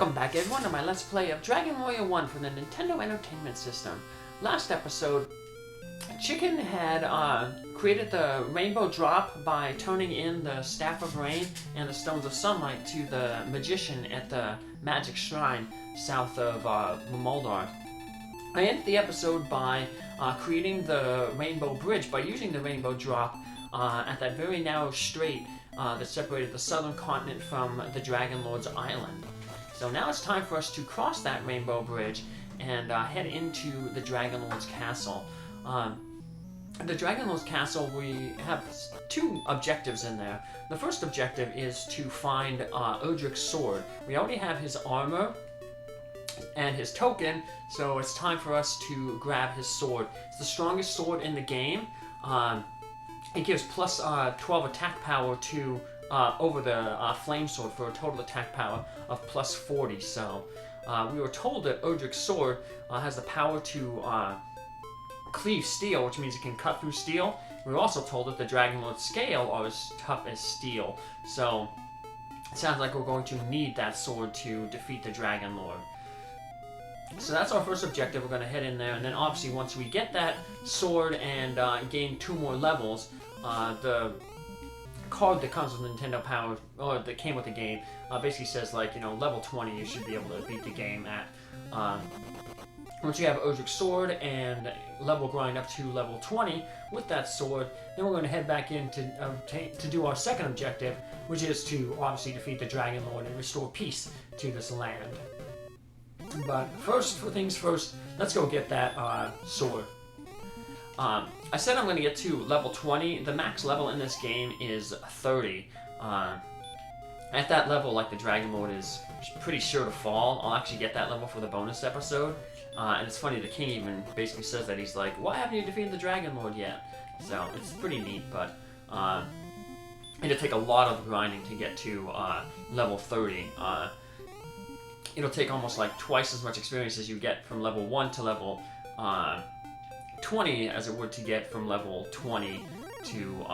Welcome back everyone to my Let's Play of Dragon Warrior 1 for the Nintendo Entertainment System. Last episode, Chicken had created the rainbow drop by turning in the Staff of Rain and the Stones of Sunlight to the magician at the Magic Shrine south of Moldar. I ended the episode by creating the rainbow bridge by using the rainbow drop at that very narrow strait that separated the southern continent from the Dragonlord's island. So now it's time for us to cross that rainbow bridge and head into the Dragonlord's castle. The Dragonlord's castle, we have two objectives in there. The first objective is to find Erdrick's sword. We already have his armor and his token, so it's time for us to grab his sword. It's the strongest sword in the game. It gives plus 12 attack power to over the flame sword for a total attack power of plus 40. So we were told that Erdrick's sword has the power to cleave steel, which means it can cut through steel. We were also told that the Dragonlord's scale are as tough as steel. So it sounds like we're going to need that sword to defeat the Dragonlord. So that's our first objective. We're going to head in there, and then obviously once we get that sword and gain 2 more levels, the card that comes with Nintendo Power, or that came with the game, basically says, like, you know, level 20 you should be able to beat the game at. Once you have Erdrick's sword and level grind up to level 20 with that sword, then we're going to head back in to do our second objective, which is to obviously defeat the Dragonlord and restore peace to this land. But first things first, let's go get that sword. I said I'm going to get to level 20. The max level in this game is 30. At that level, like, the Dragonlord is pretty sure to fall. I'll actually get that level for the bonus episode. And it's funny, the king even basically says that. He's like, why haven't you defeated the Dragonlord yet? So it's pretty neat, but it'll take a lot of grinding to get to level 30. It'll take almost like twice as much experience as you get from level 1 to level 20 as it would to get from level 20 to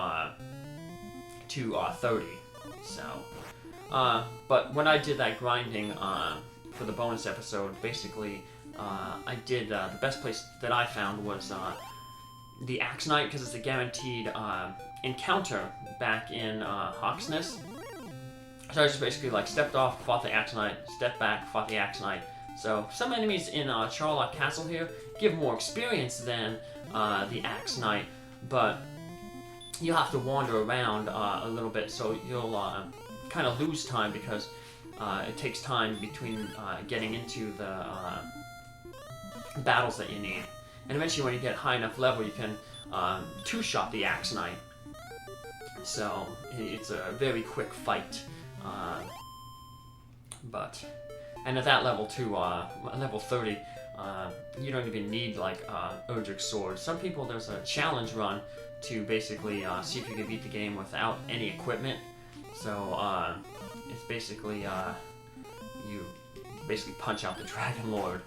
30. So, but when I did that grinding for the bonus episode, basically I did the best place that I found was the Axe Knight, because it's a guaranteed encounter back in Hawksness. So I just basically, like, stepped off, fought the Axe Knight, stepped back, fought the Axe Knight. So some enemies in Charlotte Castle here give more experience than the Axe Knight, but you'll have to wander around a little bit, so you'll kind of lose time because it takes time between getting into the battles that you need. And eventually when you get high enough level, you can two-shot the Axe Knight. So it's a very quick fight. And at that level too, level 30, you don't even need, like, Erdrick's sword. Some people, there's a challenge run to basically see if you can beat the game without any equipment. So it's basically you basically punch out the Dragonlord.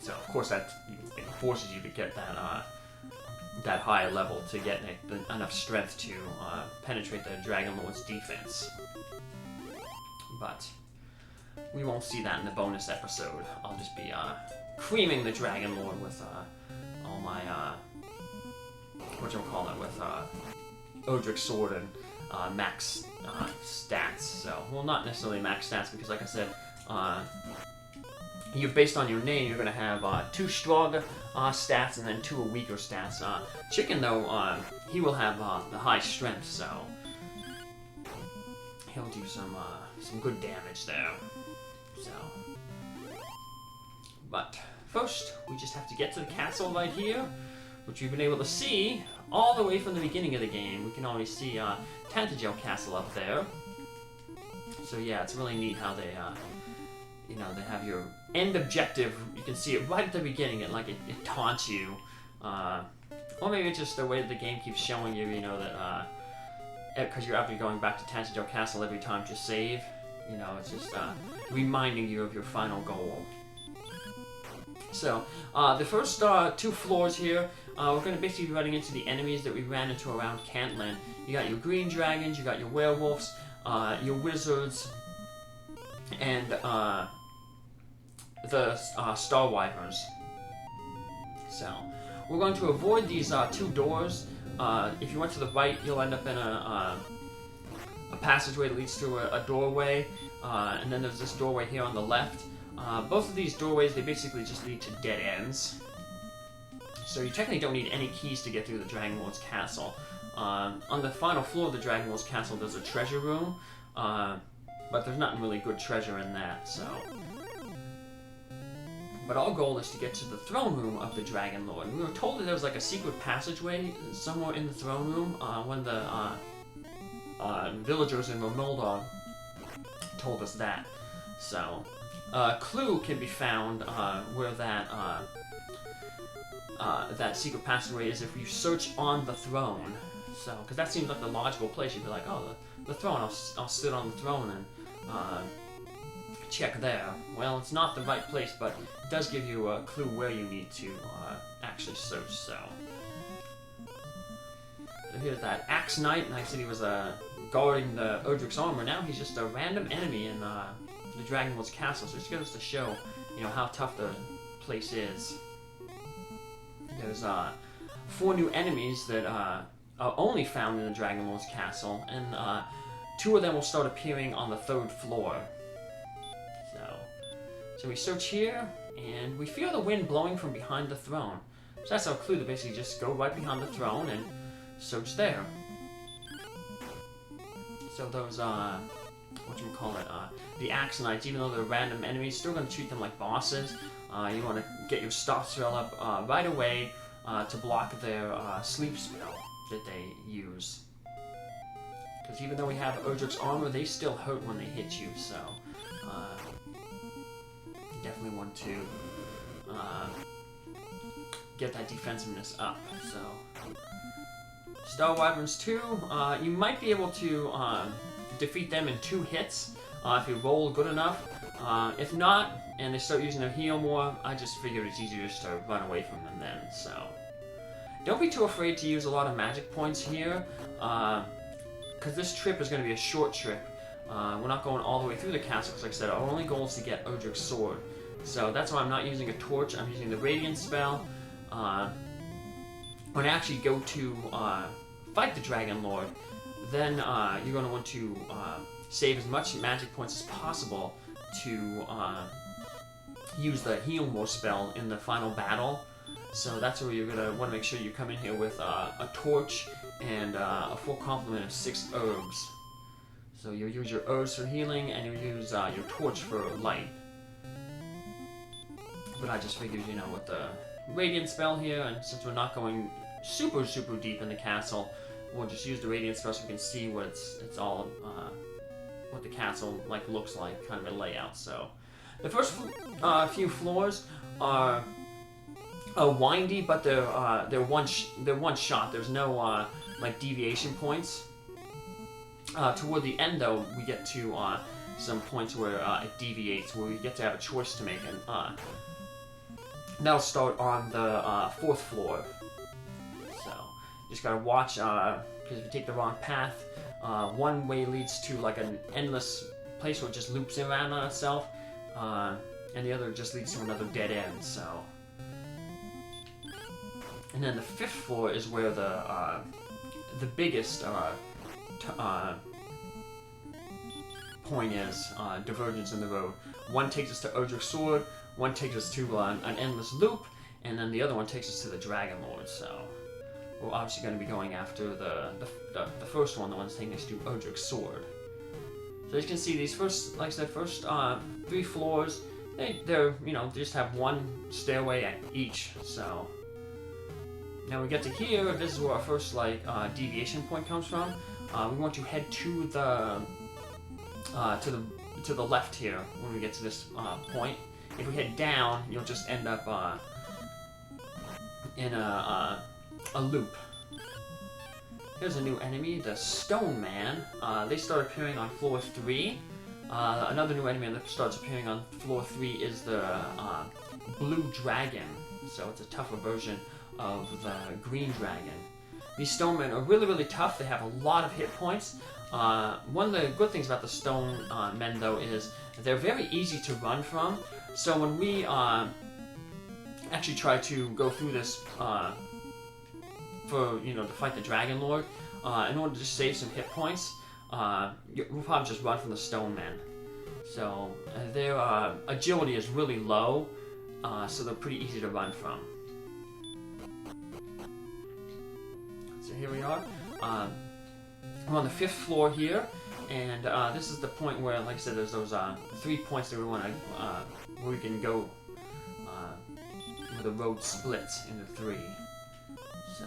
So of course that it forces you to get that high level to get enough strength to penetrate the Dragonlord's defense. But we won't see that in the bonus episode. I'll just be creaming the Dragonlord with all my with Erdrick's sword and max stats. So, well, not necessarily max stats, because like I said, based on your name, you're going to have 2 stronger stats and then 2 weaker stats. Chicken, though, he will have the high strength, so he'll do some good damage there. So, but first, we just have to get to the castle right here, which we've been able to see all the way from the beginning of the game. We can already see Tantagel Castle up there. So yeah, it's really neat how they they have your end objective. You can see it right at the beginning. It taunts you, or maybe it's just the way that the game keeps showing you. You know that because you're after going back to Tantagel Castle every time to save. You know, it's just reminding you of your final goal. So the first 2 floors here, we're going to basically be running into the enemies that we ran into around Cantland. You got your green dragons, you got your werewolves, your wizards, and the Star Wyverns. So we're going to avoid these two doors. If you went to the right, you'll end up in a passageway that leads to a doorway, and then there's this doorway here on the left. Both of these doorways, they basically just lead to dead ends. So you technically don't need any keys to get through the Dragonlord's castle. On the final floor of the Dragonlord's castle, there's a treasure room, but there's not really good treasure in that, so... But our goal is to get to the throne room of the Dragonlord. We were told that there was like a secret passageway somewhere in the throne room when the villagers in Romuldar told us that. So, a clue can be found where that secret passageway is if you search on the throne. So, because that seems like the logical place. You'd be like, oh, the throne, I'll sit on the throne and check there. Well, it's not the right place, but it does give you a clue where you need to actually search, so here's that Axe Knight. Like I said, he was guarding the Erdrick's armor. Now he's just a random enemy in the Dragonlord's castle, so it just goes to show, you know, how tough the place is. There's 4 new enemies that are only found in the Dragonlord's castle, and 2 of them will start appearing on the 3rd floor. So we search here, and we feel the wind blowing from behind the throne. So that's our clue to basically just go right behind the throne and search there. So those, the Axe Knights, even though they're random enemies, still going to treat them like bosses. You want to get your stop spell up right away to block their sleep spell that they use. Because even though we have Erdrick's armor, they still hurt when they hit you, so... definitely want to get that defensiveness up. So, Star Wyverns 2, you might be able to defeat them in 2 hits if you roll good enough. If not, and they start using their heal more, I just figured it's easier just to run away from them then. So, don't be too afraid to use a lot of magic points here, because this trip is going to be a short trip. We're not going all the way through the castle, because like I said, our only goal is to get Erdrick's sword. So that's why I'm not using a torch, I'm using the Radiant spell. When I actually go to fight the Dragonlord, then you're going to want to save as much magic points as possible to use the Heal More spell in the final battle. So that's where you're going to want to make sure you come in here with a torch and a full complement of 6 herbs. So you'll use your herbs for healing, and you'll use your torch for light. But I just figured, you know, with the Radiant spell here, and since we're not going super deep in the castle, we'll just use the Radiant spell so we can see what it's all, what the castle looks like, kind of a layout. So the first few floors are windy, but they're one shot. There's no deviation points. Toward the end, though, we get to some points where it deviates, where we get to have a choice to make, and that'll start on the 4th floor. So you just gotta watch, because if you take the wrong path, one way leads to like an endless place where it just loops around on itself, and the other just leads to another dead end. So, and then the 5th floor is where the biggest point is, divergence in the road. One takes us to Erdrick's sword, one takes us to an endless loop, and then the other one takes us to the Dragonlord. So we're obviously going to be going after the first one, the one that's taking us to Erdrick's sword. So as you can see, these first 3 floors, they're they just have one stairway at each. So now we get to here. This is where our first deviation point comes from. We want to head to the left here when we get to this point. If we head down, you'll just end up in a loop. Here's a new enemy, the Stoneman. They start appearing on floor 3. Another new enemy that starts appearing on floor 3 is the Blue Dragon. So it's a tougher version of the Green Dragon. These Stonemen are really tough. They have a lot of hit points. One of the good things about the stone men, though, is they're very easy to run from. So when we actually try to go through this for, to fight the Dragonlord, in order to save some hit points, we'll probably just run from the Stoneman. So their agility is really low, so they're pretty easy to run from. So here we are. We're on the 5th floor here, and this is the point where, like I said, there's those 3 points that we want to, where we can go, where the road splits into 3. So,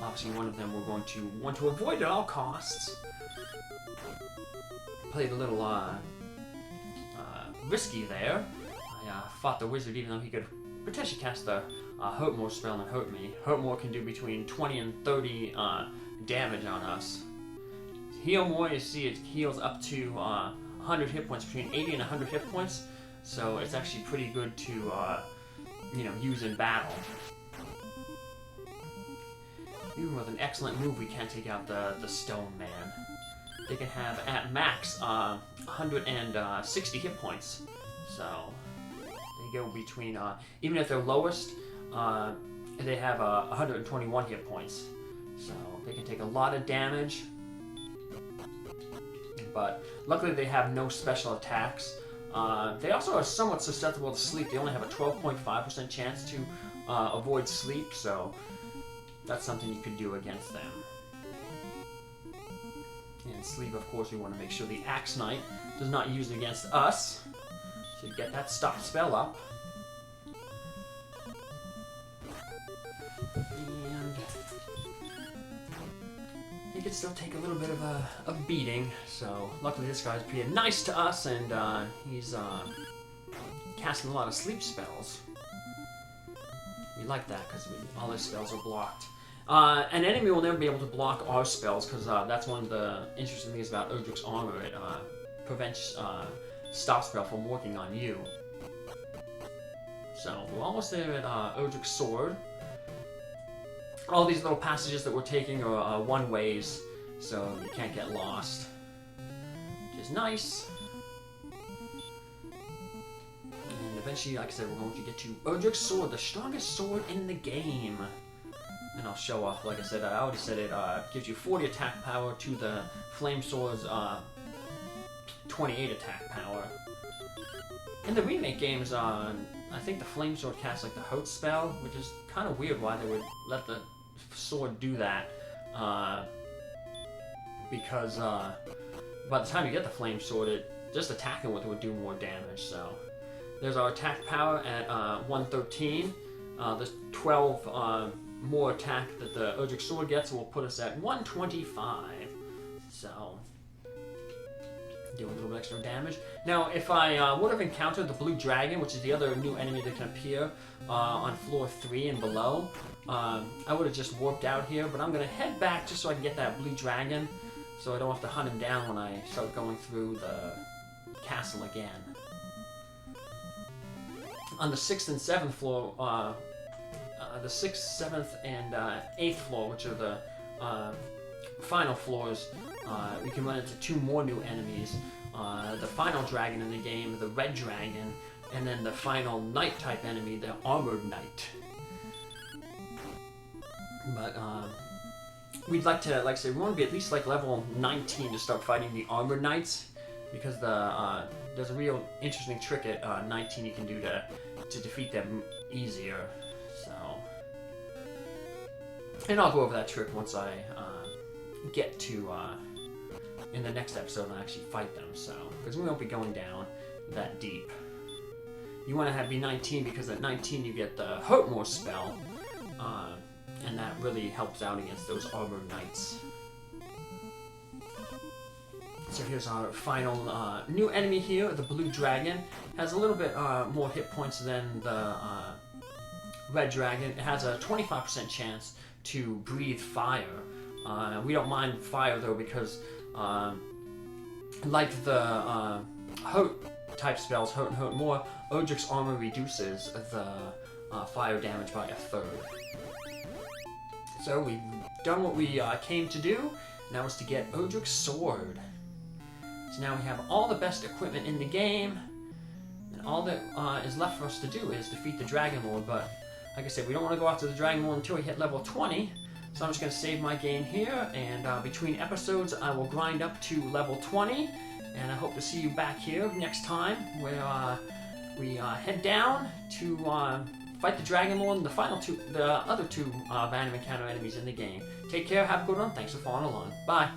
obviously one of them we're going to want to avoid at all costs. Played a little risky there. I fought the wizard even though he could potentially cast the Hurt More spell and hurt me. Hurt More can do between 20 and 30 damage on us. Heal More, you see, it heals up to 100 hit points, between 80 and 100 hit points. So it's actually pretty good to, use in battle. Even with an excellent move, we can't take out the Stone Man. They can have, at max, 160 hit points. So they go between, even if they're lowest, they have 121 hit points. So they can take a lot of damage. But luckily they have no special attacks. They also are somewhat susceptible to sleep. They only have a 12.5% chance to avoid sleep, so that's something you could do against them. And sleep, of course, we want to make sure the Axe Knight does not use it against us. So you get that stop spell up. And he could still take a little bit of a beating. So luckily this guy's pretty nice to us, and he's casting a lot of sleep spells. We like that because all his spells are blocked. An enemy will never be able to block our spells, because that's one of the interesting things about Erdrick's armor. It prevents stop spell from working on you. So we're almost there at Erdrick's sword. All these little passages that we're taking are one-ways, so you can't get lost, which is nice. And eventually, like I said, we're going to get to Erdrick's sword, the strongest sword in the game. And I'll show off, like I said, I already said it gives you 40 attack power to the Flame Sword's 28 attack power. In the remake games, I think the Flame Sword casts like the Hurt spell, which is kind of weird why they would let the sword do that. Because by the time you get the Flame Sword, just attacking with it would do more damage. So there's our attack power at 113. The 12 more attack that the Erdrick sword gets will put us at 125. So do a little bit extra damage. Now, if I would have encountered the blue dragon, which is the other new enemy that can appear on floor 3 and below, I would have just warped out here. But I'm going to head back just so I can get that blue dragon, so I don't have to hunt him down when I start going through the castle again. On the 6th and 7th floor, the 6th, 7th, and 8th floor, which are the final floors, we can run into 2 more new enemies. The final dragon in the game, the red dragon, and then the final knight type enemy, the armored knight. But we'd like to, like I said, we want to be at least like level 19 to start fighting the armored knights, because there's a real interesting trick at 19 you can do to defeat them easier. So, and I'll go over that trick once I get to in the next episode and actually fight them. So, because we won't be going down that deep. You want to be 19 because at 19 you get the Hurt More spell, and that really helps out against those armored knights. So here's our final new enemy here, the blue dragon. Has a little bit more hit points than the red dragon. It has a 25% chance to breathe fire. We don't mind fire though, because like the hurt type spells, hurt and hurt more, Erdrick's armor reduces the fire damage by 1/3. So we've done what we came to do. Now it's to get Erdrick's sword. So now we have all the best equipment in the game, and all that is left for us to do is defeat the Dragonlord. But like I said, we don't want to go after the Dragonlord until we hit level 20. So I'm just going to save my game here, and between episodes I will grind up to level 20, and I hope to see you back here next time, where we head down to fight the Dragonlord and the other two random encounter enemies in the game. Take care, have a good one, thanks for following along. Bye!